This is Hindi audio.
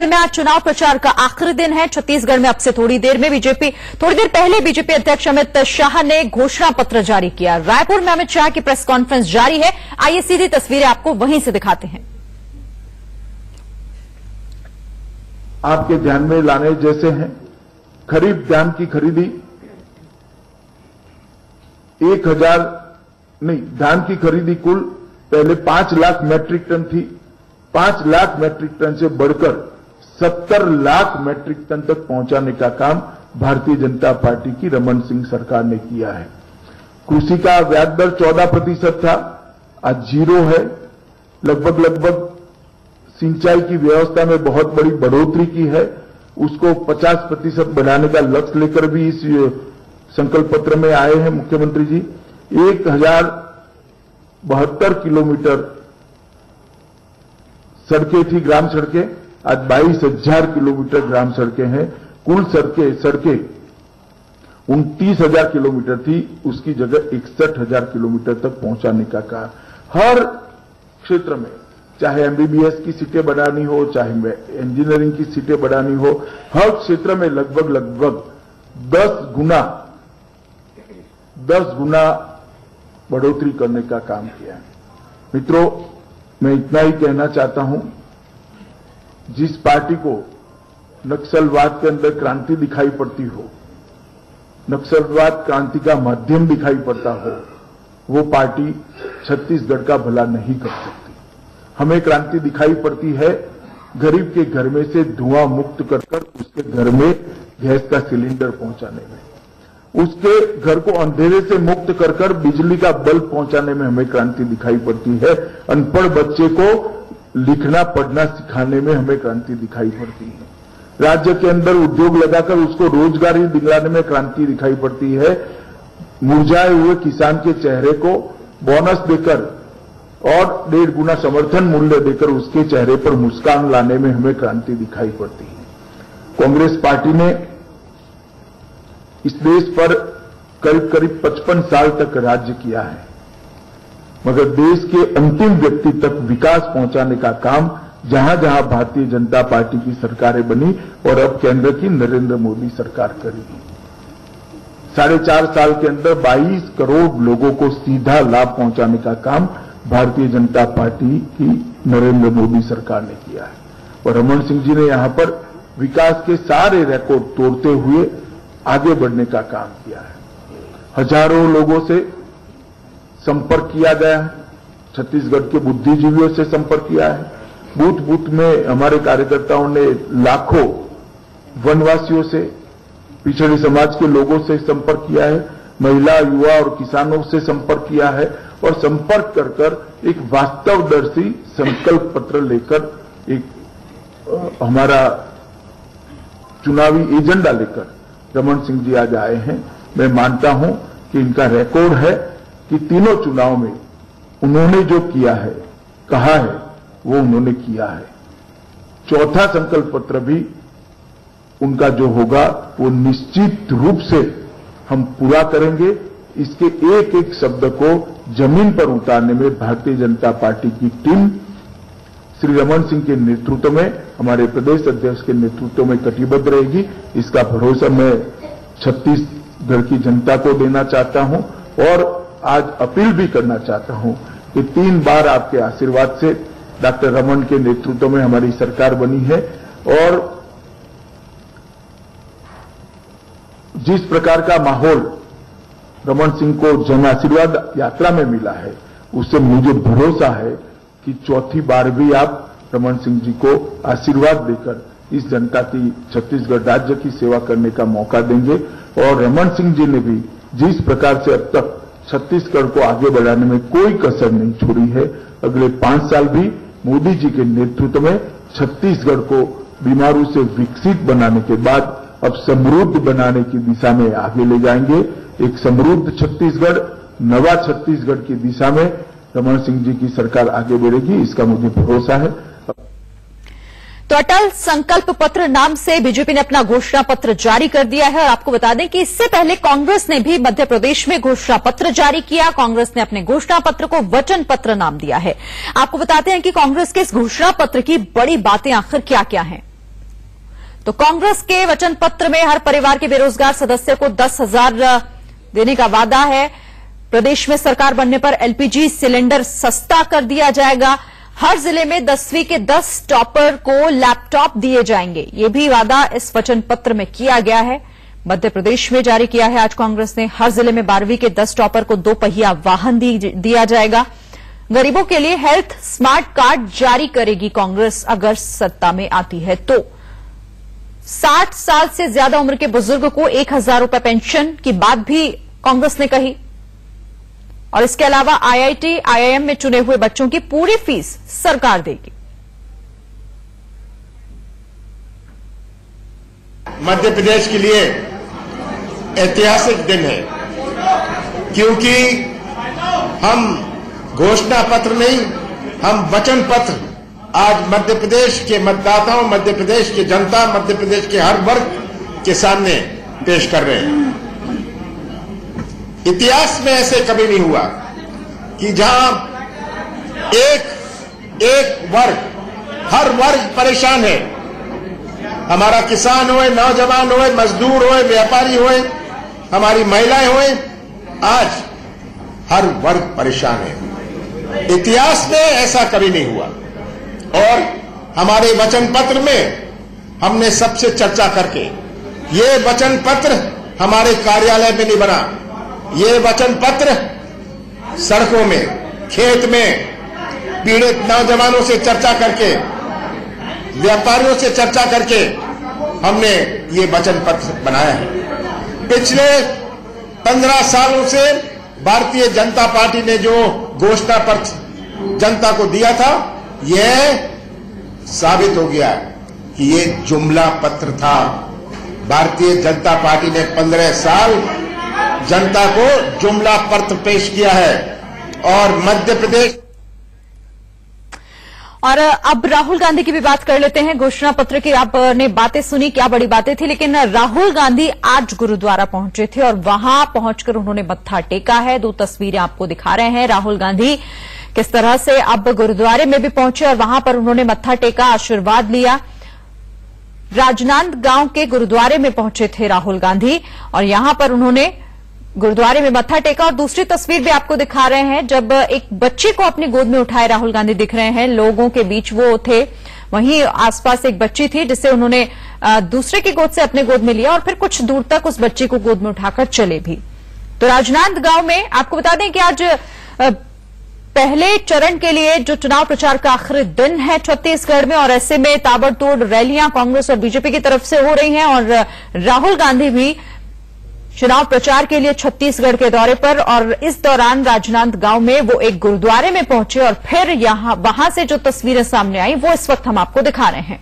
में आज चुनाव प्रचार का आखिरी दिन है। छत्तीसगढ़ में अब से थोड़ी देर पहले बीजेपी अध्यक्ष अमित शाह ने घोषणा पत्र जारी किया। रायपुर में अमित शाह की प्रेस कॉन्फ्रेंस जारी है। आइए सीधी तस्वीरें आपको वहीं से दिखाते हैं। आपके ध्यान में लाने जैसे हैं, खरीफ धान की खरीदी धान की खरीदी कुल पहले 5 लाख मैट्रिक टन थी। 5 लाख मैट्रिक टन से बढ़कर 70 लाख मैट्रिक टन तक पहुंचाने का काम भारतीय जनता पार्टी की रमन सिंह सरकार ने किया है। कृषि का ब्याज दर 14% था, आज 0 है। लगभग सिंचाई की व्यवस्था में बहुत बड़ी बढ़ोतरी की है। उसको 50% बढ़ाने का लक्ष्य लेकर भी इस संकल्प पत्र में आए हैं मुख्यमंत्री जी। 1072 किलोमीटर सड़कें थी, ग्राम सड़कें, आज 22,000 किलोमीटर ग्राम सड़कें हैं। कुल सड़कें 29,000 किलोमीटर थी, उसकी जगह 61,000 किलोमीटर तक पहुंचाने का काम हर क्षेत्र में, चाहे एमबीबीएस की सीटें बढ़ानी हो, चाहे इंजीनियरिंग की सीटें बढ़ानी हो, हर क्षेत्र में लगभग 10 गुना बढ़ोतरी करने का काम किया है। मित्रों, मैं इतना ही कहना चाहता हूं, जिस पार्टी को नक्सलवाद के अंदर क्रांति दिखाई पड़ती हो, नक्सलवाद क्रांति का माध्यम दिखाई पड़ता हो, वो पार्टी छत्तीसगढ़ का भला नहीं कर सकती। हमें क्रांति दिखाई पड़ती है गरीब के घर में से धुआं मुक्त कर उसके घर में गैस का सिलेंडर पहुंचाने में, उसके घर को अंधेरे से मुक्त कर बिजली का बल्ब पहुंचाने में हमें क्रांति दिखाई पड़ती है। अनपढ़ बच्चे को लिखना पढ़ना सिखाने में हमें क्रांति दिखाई पड़ती है। राज्य के अंदर उद्योग लगाकर उसको रोजगारी दिलाने में क्रांति दिखाई पड़ती है। मुरझाए हुए किसान के चेहरे को बोनस देकर और 1.5 गुना समर्थन मूल्य देकर उसके चेहरे पर मुस्कान लाने में हमें क्रांति दिखाई पड़ती है। कांग्रेस पार्टी ने इस देश पर करीब 55 साल तक राज्य किया है, मगर देश के अंतिम व्यक्ति तक विकास पहुंचाने का काम जहां जहां भारतीय जनता पार्टी की सरकारें बनी और अब केंद्र की नरेंद्र मोदी सरकार करेगी। 4.5 साल के अंदर 22 करोड़ लोगों को सीधा लाभ पहुंचाने का काम भारतीय जनता पार्टी की नरेंद्र मोदी सरकार ने किया है। और रमन सिंह जी ने यहां पर विकास के सारे रिकॉर्ड तोड़ते हुए आगे बढ़ने का काम किया है। हजारों लोगों से संपर्क किया गया है, छत्तीसगढ़ के बुद्धिजीवियों से संपर्क किया है। बूथ बूथ में हमारे कार्यकर्ताओं ने लाखों वनवासियों से, पिछड़े समाज के लोगों से संपर्क किया है, महिला, युवा और किसानों से संपर्क किया है और संपर्क कर एक वास्तवदर्शी संकल्प पत्र लेकर एक हमारा चुनावी एजेंडा लेकर रमन सिंह जी आज आए हैं। मैं मानता हूं कि इनका रिकॉर्ड है कि तीनों चुनाव में उन्होंने जो किया है, कहा है, वो उन्होंने किया है। चौथा संकल्प पत्र भी उनका जो होगा वो निश्चित रूप से हम पूरा करेंगे। इसके एक एक शब्द को जमीन पर उतारने में भारतीय जनता पार्टी की टीम श्री रमन सिंह के नेतृत्व में, हमारे प्रदेश अध्यक्ष के नेतृत्व में कटिबद्ध रहेगी। इसका भरोसा मैं छत्तीसगढ़ की जनता को देना चाहता हूं और आज अपील भी करना चाहता हूं कि 3 बार आपके आशीर्वाद से डॉक्टर रमन के नेतृत्व में हमारी सरकार बनी है और जिस प्रकार का माहौल रमन सिंह को जन आशीर्वाद यात्रा में मिला है, उससे मुझे भरोसा है कि चौथी बार भी आप रमन सिंह जी को आशीर्वाद देकर इस जनता की, छत्तीसगढ़ राज्य की सेवा करने का मौका देंगे। और रमन सिंह जी ने भी जिस प्रकार से अब तक छत्तीसगढ़ को आगे बढ़ाने में कोई कसर नहीं छोड़ी है, अगले 5 साल भी मोदी जी के नेतृत्व में छत्तीसगढ़ को बीमारू से विकसित बनाने के बाद अब समृद्ध बनाने की दिशा में आगे ले जाएंगे। एक समृद्ध छत्तीसगढ़, नवा छत्तीसगढ़ की दिशा में रमन सिंह जी की सरकार आगे बढ़ेगी, इसका मुझे भरोसा है। तो अटल संकल्प पत्र नाम से बीजेपी ने अपना घोषणा पत्र जारी कर दिया है और आपको बता दें कि इससे पहले कांग्रेस ने भी मध्य प्रदेश में घोषणा पत्र जारी किया। कांग्रेस ने अपने घोषणा पत्र को वचन पत्र नाम दिया है। आपको बताते हैं कि कांग्रेस के इस घोषणा पत्र की बड़ी बातें आखिर क्या क्या हैं। तो कांग्रेस के वचन पत्र में हर परिवार के बेरोजगार सदस्य को 10,000 देने का वादा है। प्रदेश में सरकार बनने पर एलपीजी सिलेंडर सस्ता कर दिया जाएगा। हर जिले में 10वीं के 10 टॉपर को लैपटॉप दिए जाएंगे। ये भी वादा इस वचन पत्र में किया गया है। मध्य प्रदेश में जारी किया है आज कांग्रेस ने। हर जिले में 12वीं के 10 टॉपर को 2 पहिया वाहन दिया जाएगा। गरीबों के लिए हेल्थ स्मार्ट कार्ड जारी करेगी कांग्रेस अगर सत्ता में आती है तो। 60 साल से ज्यादा उम्र के बुजुर्ग को 1,000 रुपए पेंशन की बात भी कांग्रेस ने कही। और इसके अलावा आईआईटी, आईआईएम में चुने हुए बच्चों की पूरी फीस सरकार देगी। मध्य प्रदेश के लिए ऐतिहासिक दिन है, क्योंकि हम घोषणा पत्र नहीं, हम वचन पत्र आज मध्य प्रदेश के मतदाताओं, मध्य प्रदेश की जनता, मध्य प्रदेश के हर वर्ग के सामने पेश कर रहे हैं। इतिहास में ऐसे कभी नहीं हुआ कि जहां एक वर्ग, हर वर्ग परेशान है। हमारा किसान होए, नौजवान होए, मजदूर होए, व्यापारी होए, हमारी महिलाएं होए, आज हर वर्ग परेशान है। इतिहास में ऐसा कभी नहीं हुआ। और हमारे वचन पत्र में हमने सबसे चर्चा करके, ये वचन पत्र हमारे कार्यालय में नहीं बना, ये वचन पत्र सड़कों में, खेत में, पीड़ित नौजवानों से चर्चा करके, व्यापारियों से चर्चा करके हमने ये वचन पत्र बनाया है। पिछले 15 सालों से भारतीय जनता पार्टी ने जो घोषणा पत्र जनता को दिया था, यह साबित हो गया कि ये जुमला पत्र था। भारतीय जनता पार्टी ने 15 साल जनता को जुमला पत्र पेश किया है। और मध्य प्रदेश और अब राहुल गांधी की भी बात कर लेते हैं। घोषणा पत्र की आपने बातें सुनी, क्या बड़ी बातें थी, लेकिन राहुल गांधी आज गुरुद्वारा पहुंचे थे और वहां पहुंचकर उन्होंने मत्था टेका है। 2 तस्वीरें आपको दिखा रहे हैं। राहुल गांधी किस तरह से अब गुरुद्वारे में भी पहुंचे और वहां पर उन्होंने मत्था टेका, आशीर्वाद लिया। राजनांदगांव के गुरुद्वारे में पहुंचे थे राहुल गांधी और यहां पर उन्होंने गुरुद्वारे में मत्था टेका। और दूसरी तस्वीर भी आपको दिखा रहे हैं, जब एक बच्चे को अपनी गोद में उठाए राहुल गांधी दिख रहे हैं। लोगों के बीच वो थे, वहीं आसपास एक बच्ची थी जिसे उन्होंने दूसरे की गोद से अपने गोद में लिया और फिर कुछ दूर तक उस बच्ची को गोद में उठाकर चले भी। तो राजनांदगांव में आपको बता दें कि आज पहले चरण के लिए जो चुनाव प्रचार का आखिरी दिन है छत्तीसगढ़ में, और ऐसे में ताबड़तोड़ रैलियां कांग्रेस और बीजेपी की तरफ से हो रही हैं। और राहुल गांधी भी चुनाव प्रचार के लिए छत्तीसगढ़ के दौरे पर, और इस दौरान राजनांदगांव में वो एक गुरुद्वारे में पहुंचे और फिर वहां से जो तस्वीरें सामने आई वो इस वक्त हम आपको दिखा रहे हैं।